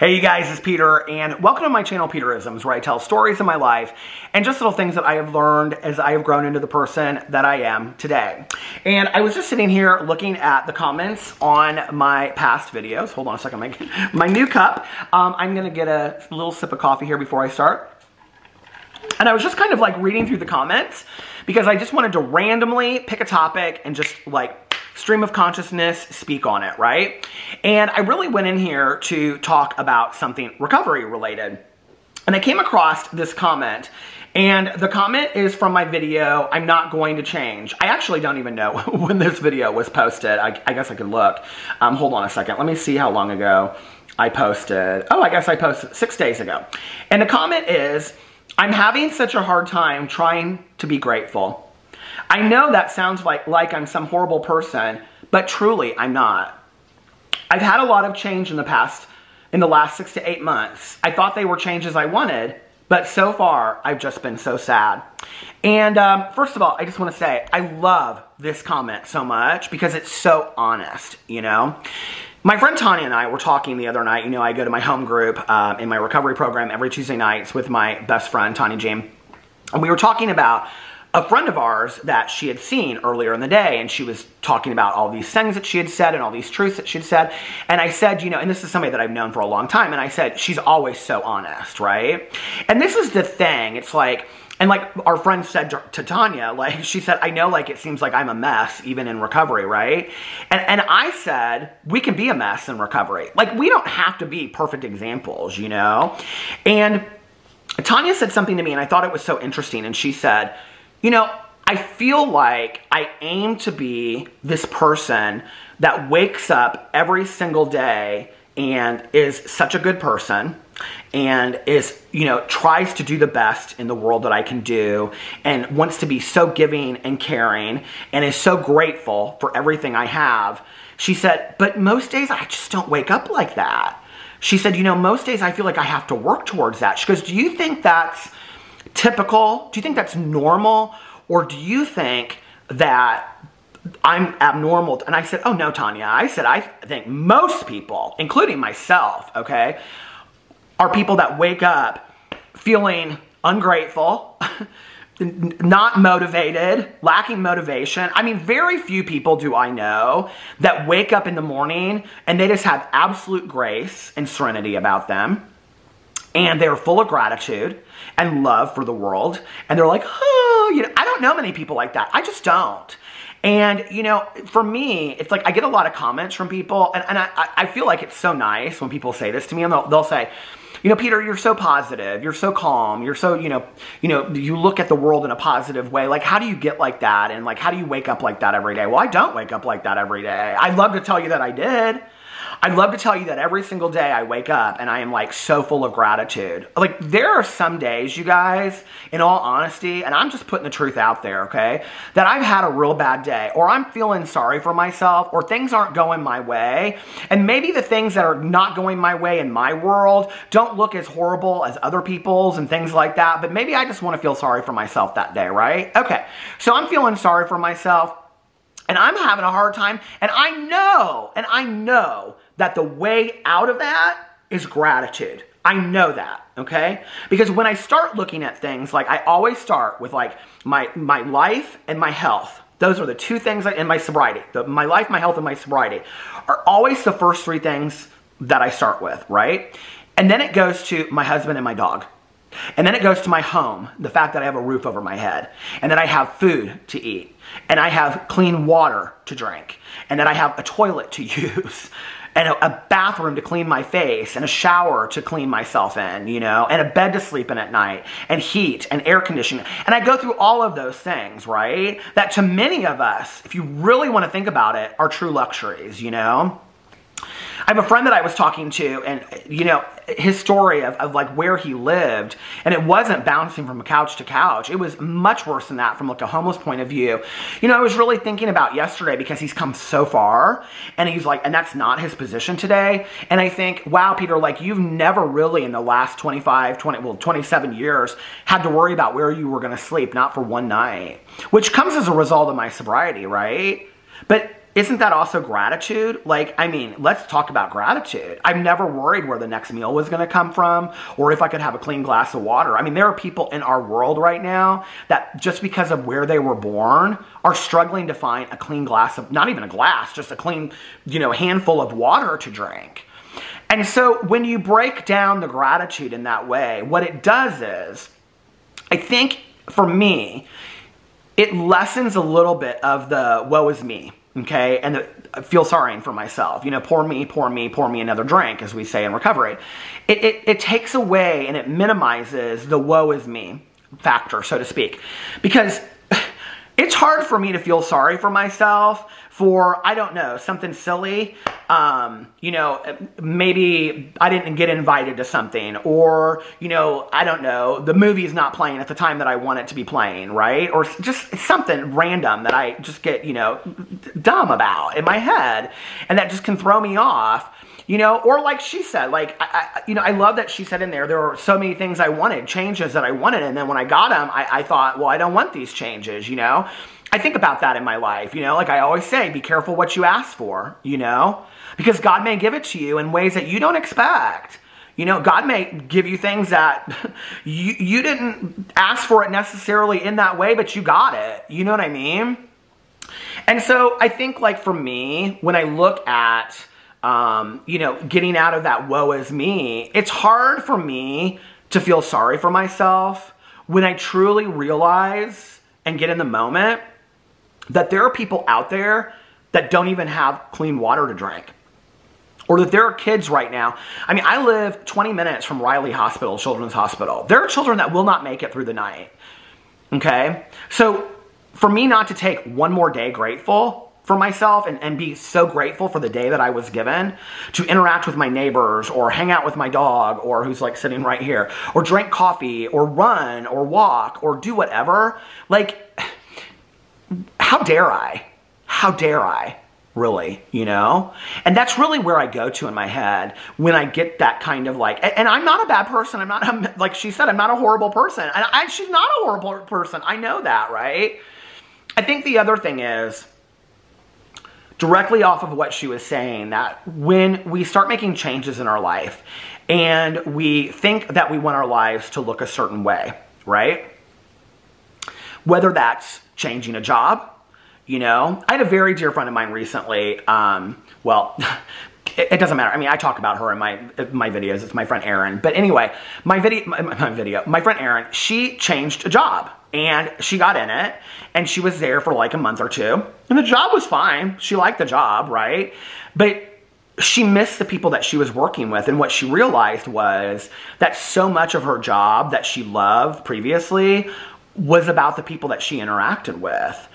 Hey you guys, it's Peter, and welcome to my channel, Peterisms, where I tell stories of my life and just little things that I have learned as I have grown into the person that I am today. And I was just sitting here looking at the comments on my past videos. Hold on a second, my new cup. I'm gonna get a little sip of coffee here before I start. And I was just kind of like reading through the comments because I just wanted to randomly pick a topic and just like stream of consciousness, speak on it, right? And I really went in here to talk about something recovery related. And I came across this comment, and the comment is from my video, I'm Not Going to Change. I actually don't even know when this video was posted. I guess I could look. Hold on a second. Let me see how long ago I posted. Oh, I guess I posted 6 days ago. And the comment is, I'm having such a hard time trying to be grateful. I know that sounds like I'm some horrible person, but truly I'm not. I've had a lot of change in the last 6 to 8 months. I thought they were changes I wanted, but so far I've just been so sad. And first of all, I just want to say I love this comment so much because it's so honest, you know? My friend Tanya and I were talking the other night. You know, I go to my home group in my recovery program every Tuesday nights with my best friend, Tanya Jean. And we were talking about a friend of ours that she had seen earlier in the day, and she was talking about all these things that she had said and all these truths that she had said. And I said, you know, and this is somebody that I've known for a long time, and I said, she's always so honest, right? And this is the thing. It's like, and like our friend said to Tanya, like she said, I know like it seems like I'm a mess even in recovery, right? And I said, we can be a mess in recovery. Like we don't have to be perfect examples, you know? And Tanya said something to me and I thought it was so interesting. And she said, you know, I feel like I aim to be this person that wakes up every single day and is such a good person and is, you know, tries to do the best in the world that I can do and wants to be so giving and caring and is so grateful for everything I have. She said, but most days I just don't wake up like that. She said, you know, most days I feel like I have to work towards that. She goes, do you think that's typical? Do you think that's normal? Or do you think that I'm abnormal? And I said, oh no, Tanya. I said, I think most people, including myself, okay, are people that wake up feeling ungrateful, not motivated, lacking motivation. I mean, very few people do I know that wake up in the morning and they just have absolute grace and serenity about them. And they're full of gratitude and love for the world. And they're like, oh, you know, I don't know many people like that. I just don't. And, you know, for me, it's like I get a lot of comments from people. And I feel like it's so nice when people say this to me. And they'll say, you know, Peter, you're so positive. You're so calm. You're so, you know, you look at the world in a positive way. Like, how do you get like that? And like, how do you wake up like that every day? Well, I don't wake up like that every day. I'd love to tell you that I did. I'd love to tell you that every single day I wake up and I am like so full of gratitude. Like there are some days, you guys, in all honesty, and I'm just putting the truth out there, okay, that I've had a real bad day or I'm feeling sorry for myself or things aren't going my way. And maybe the things that are not going my way in my world don't look as horrible as other people's and things like that. But maybe I just want to feel sorry for myself that day, right? Okay, so I'm feeling sorry for myself. And I'm having a hard time, and I know that the way out of that is gratitude. I know that, okay? Because when I start looking at things, like I always start with like my life and my health. Those are the two things in my sobriety. My life, my health, and my sobriety are always the first three things that I start with, right? And then it goes to my husband and my dog. And then it goes to my home, the fact that I have a roof over my head, and that I have food to eat, and I have clean water to drink, and that I have a toilet to use, and a bathroom to clean my face, and a shower to clean myself in, you know, and a bed to sleep in at night, and heat, and air conditioning. And I go through all of those things, right? That to many of us, if you really want to think about it, are true luxuries, you know? I have a friend that I was talking to, and, you know, his story of like where he lived, and it wasn't bouncing from couch to couch. It was much worse than that from like a homeless point of view. You know, I was really thinking about yesterday because he's come so far, and he's like, and that's not his position today. And I think, wow, Peter, like you've never really in the last 27 years had to worry about where you were going to sleep, not for one night, which comes as a result of my sobriety, right? But isn't that also gratitude? Like, I mean, let's talk about gratitude. I've never worried where the next meal was going to come from or if I could have a clean glass of water. I mean, there are people in our world right now that just because of where they were born are struggling to find a clean glass of, not even a glass, just a clean, handful of water to drink. And so when you break down the gratitude in that way, what it does is, I think for me, it lessens a little bit of the woe is me. Okay, and I feel sorry for myself. Pour me another drink, as we say in recovery. It takes away and it minimizes the woe is me factor, so to speak. Because it's hard for me to feel sorry for myself for, I don't know, something silly. Maybe I didn't get invited to something, or, I don't know, the movie's not playing at the time that I want it to be playing, right? Or just something random that I just get, dumb about in my head, and that just can throw me off. Or like she said, like, I love that she said in there were so many things I wanted, changes that I wanted, and then when I got them, I thought, well, I don't want these changes, I think about that in my life, like I always say, be careful what you ask for, because God may give it to you in ways that you don't expect. God may give you things that you didn't ask for it necessarily in that way, but you got it. You know what I mean? And so I think, like, for me, when I look at getting out of that woe is me, it's hard for me to feel sorry for myself when I truly realize and get in the moment that there are people out there that don't even have clean water to drink. Or that there are kids right now. I mean, I live 20 minutes from Riley Hospital, Children's Hospital. There are children that will not make it through the night. Okay? So for me not to take one more day grateful for myself and be so grateful for the day that I was given to interact with my neighbors or hang out with my dog, or who's like sitting right here, or drink coffee or run or walk or do whatever, like, how dare I? How dare I? Really, And that's really where I go to in my head when I get that kind of like, and I'm not a bad person. Like she said, I'm not a horrible person. And she's not a horrible person. I know that, right? I think the other thing is, directly off of what she was saying, that when we start making changes in our life and we think that we want our lives to look a certain way, right? Whether that's changing a job, I had a very dear friend of mine recently, well, it doesn't matter. I mean, I talk about her in my videos. It's my friend Erin. But anyway, my friend Erin, she changed a job and she got in it and she was there for like a month or two and the job was fine. She liked the job, right? But she missed the people that she was working with, and what she realized was that so much of her job that she loved previously was about the people that she interacted with.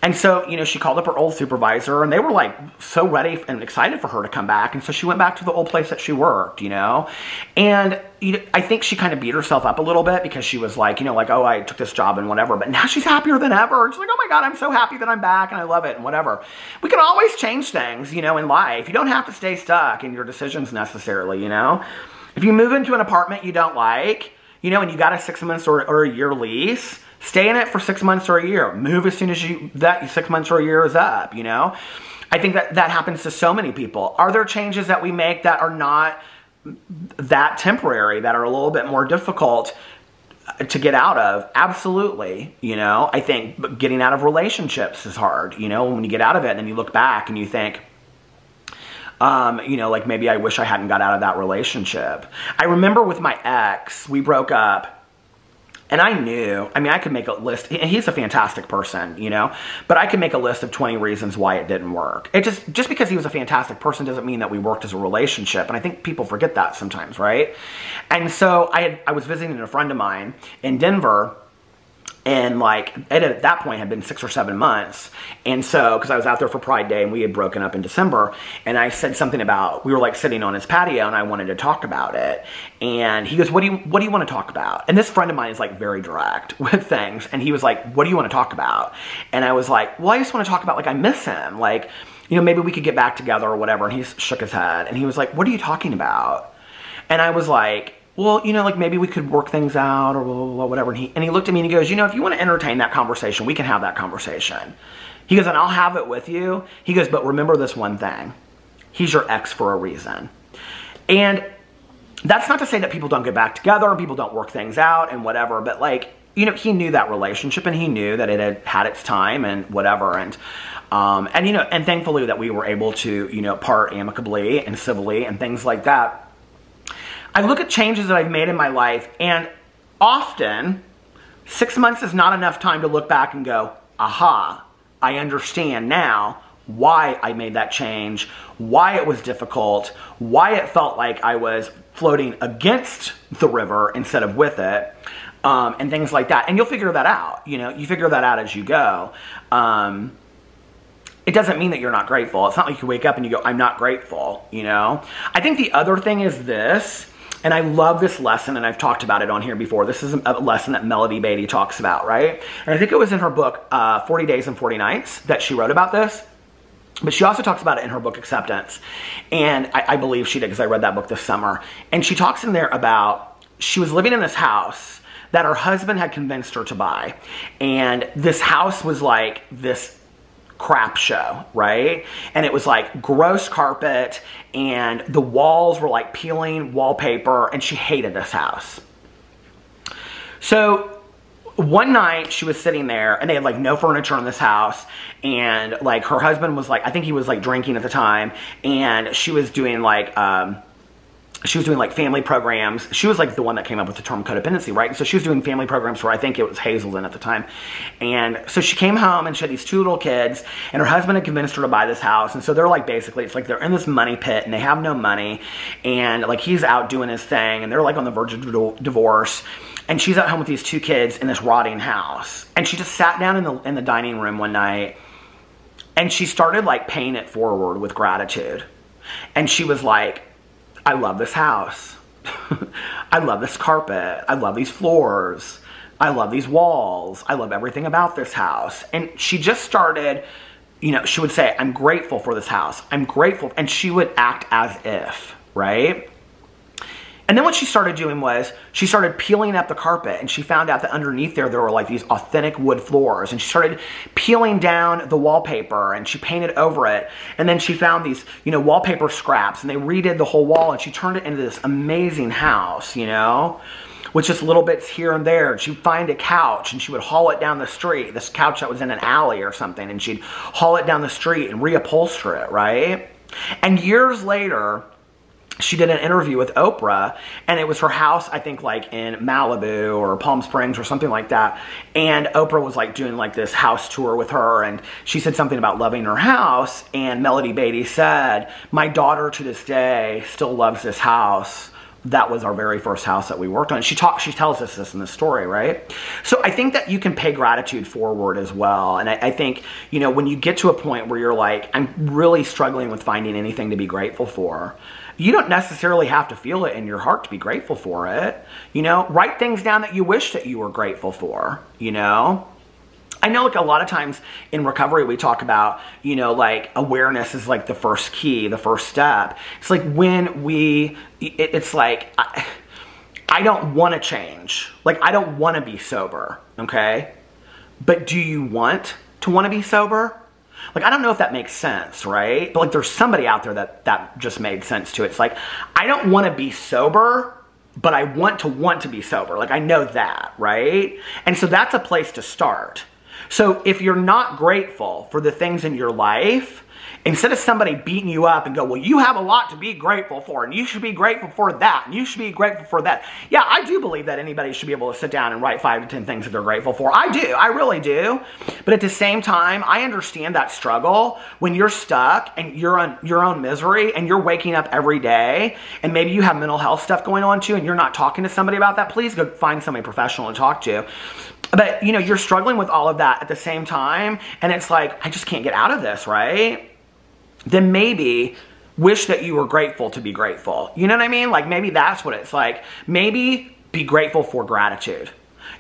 And so, she called up her old supervisor, and they were like so ready and excited for her to come back. And so she went back to the old place that she worked, And I think she kind of beat herself up a little bit because she was like, oh, I took this job and whatever. But now she's happier than ever. She's like, oh my God, I'm so happy that I'm back and I love it and whatever. We can always change things, in life. You don't have to stay stuck in your decisions necessarily, If you move into an apartment you don't like, and you got a 6 months or a year lease, stay in it for 6 months or a year. Move as soon as that 6 months or a year is up, I think that happens to so many people. Are there changes that we make that are not that temporary, that are a little bit more difficult to get out of? Absolutely. I think getting out of relationships is hard, when you get out of it and then you look back and you think, like maybe I wish I hadn't got out of that relationship. I remember with my ex, we broke up. And I knew, I could make a list, and he's a fantastic person, but I could make a list of 20 reasons why it didn't work. It just because he was a fantastic person doesn't mean that we worked as a relationship, and I think people forget that sometimes, right? And so I was visiting a friend of mine in Denver, and like, it at that point had been 6 or 7 months. And so, because I was out there for Pride Day and we had broken up in December, and I said something about, we were like sitting on his patio and I wanted to talk about it. And he goes, what do you want to talk about? And this friend of mine is like very direct with things. And he was like, what do you want to talk about? And I was like, well, I just want to talk about, like, I miss him. Like, maybe we could get back together or whatever. And he shook his head and he was like, what are you talking about? And I was like, well, like maybe we could work things out or blah, blah, blah, whatever. And he looked at me and he goes, if you want to entertain that conversation, we can have that conversation. He goes, and I'll have it with you. He goes, but remember this one thing. He's your ex for a reason. And that's not to say that people don't get back together and people don't work things out and whatever, but like, you know, he knew that relationship and he knew that it had had its time and whatever. And you know, and thankfully that we were able to, you know, part amicably and civilly and things like that. I look at changes that I've made in my life, and often 6 months is not enough time to look back and go, aha, I understand now why I made that change, why it was difficult, why it felt like I was floating against the river instead of with it, and things like that. And you'll figure that out. You know, you figure that out as you go. It doesn't mean that you're not grateful. It's not like you wake up and you go, I'm not grateful, you know? I think the other thing is this, and I love this lesson, and I've talked about it on here before. This is a lesson that Melody Beatty talks about, right? And I think it was in her book, 40 Days and 40 Nights, that she wrote about this. But she also talks about it in her book, Acceptance. And I believe she did, because I read that book this summer. And she talks in there about, she was living in this house that her husband had convinced her to buy. And this house was like this crap show, right? And it was like gross carpet, and the walls were like peeling wallpaper, and she hated this house. So one night she was sitting there, and they had like no furniture in this house, and like her husband was like, I think he was like drinking at the time, and she was doing like family programs. She was like the one that came up with the term codependency, right? So she was doing family programs for, I think it was Hazelden at the time. And so she came home and she had these 2 little kids, and her husband had convinced her to buy this house. And so they're like, basically, it's like they're in this money pit and they have no money, and like he's out doing his thing, and they're like on the verge of divorce. And she's at home with these 2 kids in this rotting house. And she just sat down in the dining room one night, and she started like paying it forward with gratitude. And she was like, I love this house. I love this carpet. I love these floors. I love these walls. I love everything about this house. And she just started, you know, she would say, I'm grateful for this house. I'm grateful. And she would act as if, right? And then what she started doing was she started peeling up the carpet, and she found out that underneath there were like these authentic wood floors, and she started peeling down the wallpaper, and she painted over it. And then she found these, you know, wallpaper scraps, and they redid the whole wall, and she turned it into this amazing house, you know, with just little bits here and there. She'd find a couch, and she would haul it down the street, this couch that was in an alley or something, and she'd haul it down the street and reupholster it, right? And years later, she did an interview with Oprah, and it was her house, I think like in Malibu or Palm Springs or something like that. And Oprah was like doing like this house tour with her, and she said something about loving her house, and Melody Beatty said, my daughter to this day still loves this house. That was our very first house that we worked on. She tells us this in the story, right? So I think that you can pay gratitude forward as well. And I think, you know, when you get to a point where you're like, I'm really struggling with finding anything to be grateful for, you don't necessarily have to feel it in your heart to be grateful for it. You know, write things down that you wish that you were grateful for, you know? I know like a lot of times in recovery we talk about, you know, like awareness is like the first key, the first step. It's like when it's like, I don't want to change. Like I don't want to be sober, okay? But do you want to be sober? Like, I don't know if that makes sense, right? But like there's somebody out there that just made sense to it. It's like, I don't want to be sober, but I want to be sober. Like I know that, right? And so that's a place to start. So if you're not grateful for the things in your life, instead of somebody beating you up and go, well, you have a lot to be grateful for, and you should be grateful for that, and you should be grateful for that. Yeah, I do believe that anybody should be able to sit down and write 5 to 10 things that they're grateful for. I do. I really do. But at the same time, I understand that struggle when you're stuck and you're on your own misery and you're waking up every day, and maybe you have mental health stuff going on too, and you're not talking to somebody about that. Please go find somebody professional to talk to. But, you know, you're struggling with all of that at the same time, and it's like, I just can't get out of this, right? Then maybe wish that you were grateful to be grateful. You know what I mean? Like maybe that's what it's like. Maybe be grateful for gratitude.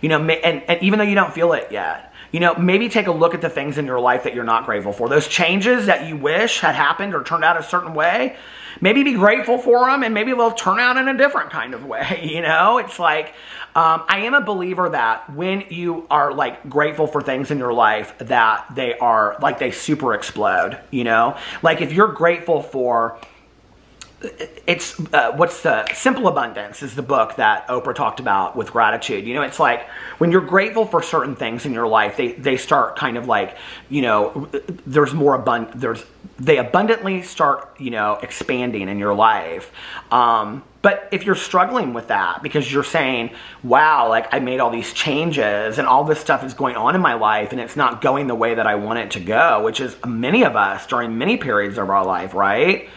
You know, and even though you don't feel it yet, you know, maybe take a look at the things in your life that you're not grateful for. Those changes that you wish had happened or turned out a certain way, maybe be grateful for them, and maybe they'll turn out in a different kind of way, you know? It's like, I am a believer that when you are like grateful for things in your life, that they are like, they super explode, you know? Like if you're grateful for, what's the Simple Abundance is the book that Oprah talked about with gratitude. You know, it's like when you're grateful for certain things in your life, they start kind of like, you know, they abundantly start, you know, expanding in your life. But if you're struggling with that because you're saying, wow, like I made all these changes and all this stuff is going on in my life and it's not going the way that I want it to go, which is many of us during many periods of our life, right?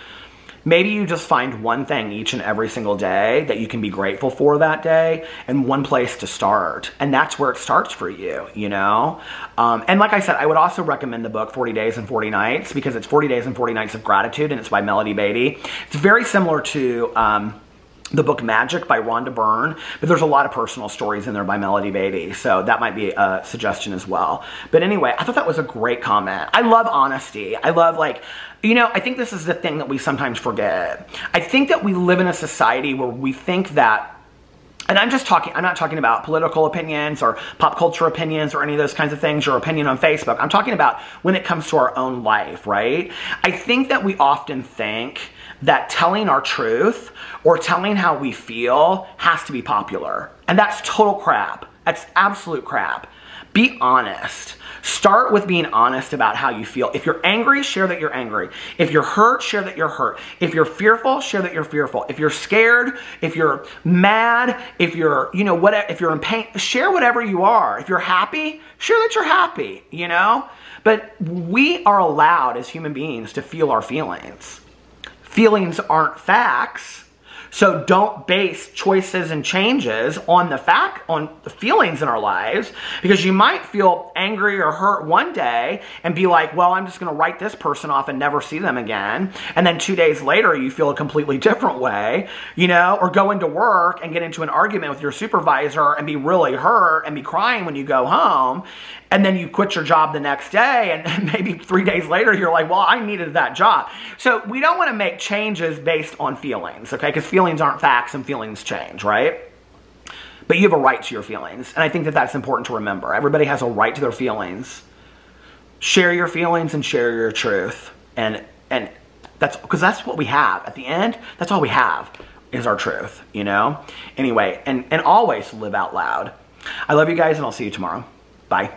Maybe you just find one thing each and every single day that you can be grateful for that day and one place to start. And that's where it starts for you, you know? And like I said, I would also recommend the book 40 Days and 40 Nights because it's 40 Days and 40 Nights of Gratitude and it's by Melody Beattie. It's very similar to the book Magic by Rhonda Byrne, but there's a lot of personal stories in there by Melody Beattie, so that might be a suggestion as well. But anyway, I thought that was a great comment. I love honesty. I love, like, you know, I think this is the thing that we sometimes forget. I think that we live in a society where we think that, and I'm not talking about political opinions or pop culture opinions or any of those kinds of things, your opinion on Facebook. I'm talking about when it comes to our own life, right? I think that we often think that telling our truth or telling how we feel has to be popular. And that's total crap. That's absolute crap. Be honest. Start with being honest about how you feel. If you're angry, share that you're angry. If you're hurt, share that you're hurt. If you're fearful, share that you're fearful. If you're scared, if you're mad, if you're, you know, whatever, if you're in pain, share whatever you are. If you're happy, share that you're happy, you know? But we are allowed as human beings to feel our feelings. Feelings aren't facts. So don't base choices and changes on the feelings in our lives, because you might feel angry or hurt one day and be like, well, I'm just going to write this person off and never see them again. And then 2 days later, you feel a completely different way, you know, or go into work and get into an argument with your supervisor and be really hurt and be crying when you go home. And then you quit your job the next day, and maybe 3 days later, you're like, well, I needed that job. So we don't want to make changes based on feelings, okay? Because feelings aren't facts and feelings change, right? But you have a right to your feelings. And I think that that's important to remember. Everybody has a right to their feelings. Share your feelings and share your truth. And that's because that's what we have. At the end, that's all we have is our truth, you know? Anyway, and always live out loud. I love you guys, and I'll see you tomorrow. Bye.